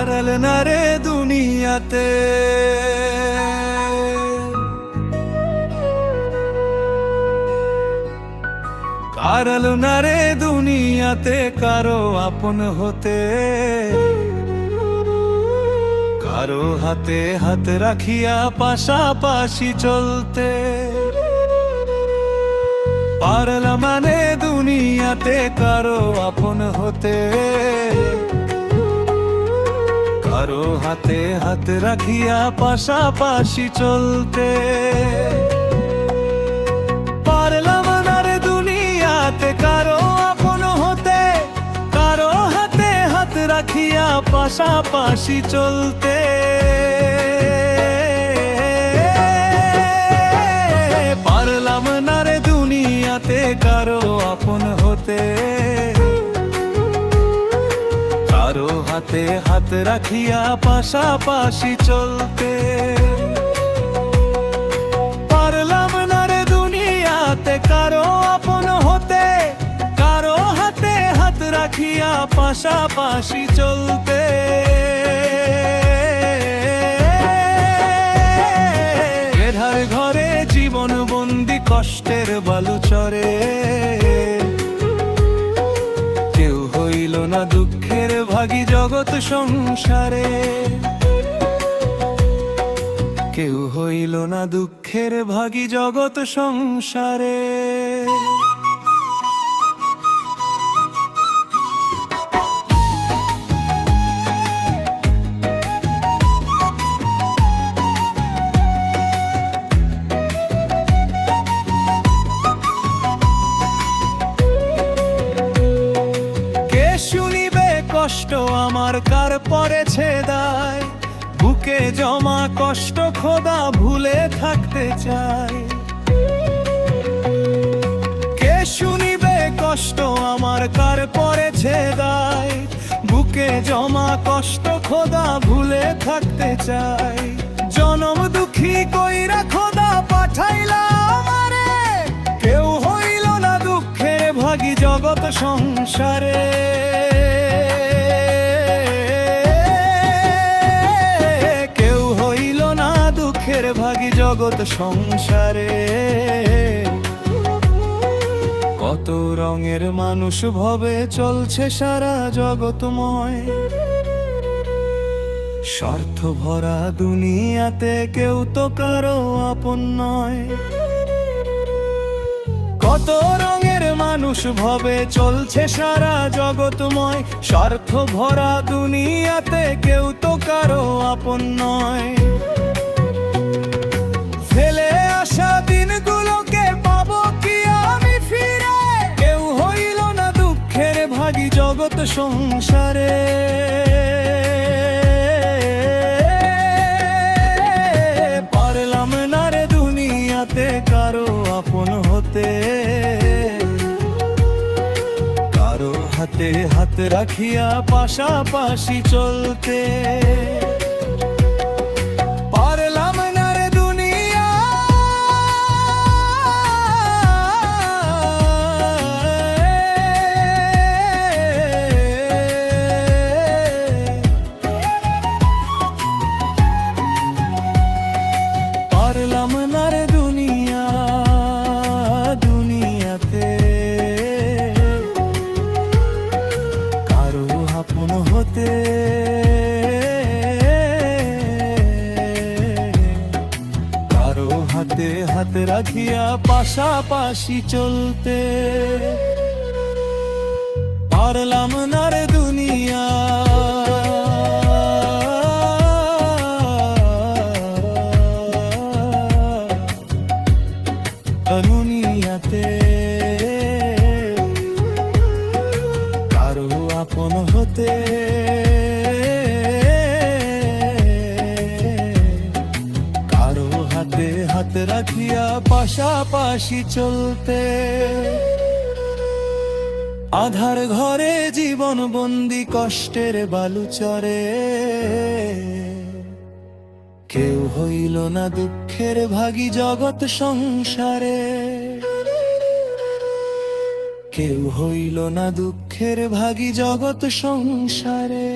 আড়াল না রে দুনিয়াতে, আড়াল না রে দুনিয়াতে কারো আপন হতে, কারো হাতে হাত রাখিয়া পাশাপাশি চলতে। পারলাম মানে দুনিয়াতে কারো আপন হতে, কারো হাতে হাত রাখিয়া পাশাপাশি চলতে। পারলাম না রে দুনিয়াতে কারো আপন হতে, কারো হাতে হাত রাখিয়া পাশাপাশি চলতে। পারলাম না রে দুনিয়াতে কারো আপন হতে, কারো হাতে হাত রাখিয়া পাশাপাশি চলতে। পারলাম না রে দুনিয়াতে কারো আপন হতে, কারো হাতে হাত রাখিয়া পাশাপাশি চলতে। বেধার ঘরে জীবন বন্দি কষ্টের বালুচরে, কেউ হইল না দুঃখের ভাগী জগৎ সংসারে, কেউ হইল না দুঃখের ভাগী জগৎ সংসারে। কষ্ট আমার কার পড়েছে দায়, বুকে জমা কষ্ট খোদা ভুলে থাকতে চাই। কে শুনিবে কষ্ট আমার কার পড়েছে দায়, বুকে জমা কষ্ট খোদা ভুলে থাকতে চাই। জনম দুঃখী কইরা খোদা পাঠাইলা আমারে, কেউ হইল না দুঃখের ভাগী জগৎ সংসারে। ভাগী জগৎ সংসারে। কত রঙের মানুষ ভবে চলছে সারা জগৎময়, স্বার্থ ভরা দুনিয়াতে কেউ তো কারো আপন নয়। কত রঙের মানুষ ভবে চলছে সারা জগৎময়, স্বার্থ ভরা দুনিয়াতে কেউ তো কারো আপন নয়। ফেলে আসা দিনগুলোকে পাবো কি আমি ফিরে, কেউ হইল না দুঃখের ভাগী জগৎ সংসারে। পারলাম না রে দুনিয়াতে কারো আপন হতে, কারো হাতে হাত রাখিয়া পাশাপাশি চলতে। পারলাম না রে দুনিয়াতে কারো আপন হতে, কারো হাতে হাত রাখিয়া পাশাপাশি চলতে। পারলাম না রে দুনিয়া দুনিয়াতে কারো আপন হতে, কারো হাতে হাত রাখিয়া পাশাপাশি চলতে। আধার ঘরে জীবন বন্দি কষ্টের বালুচরে, কেউ হইল না দুঃখের ভাগী জগৎ সংসারে, কেউ হইল না দুঃখের ভাগী জগৎ সংসারে।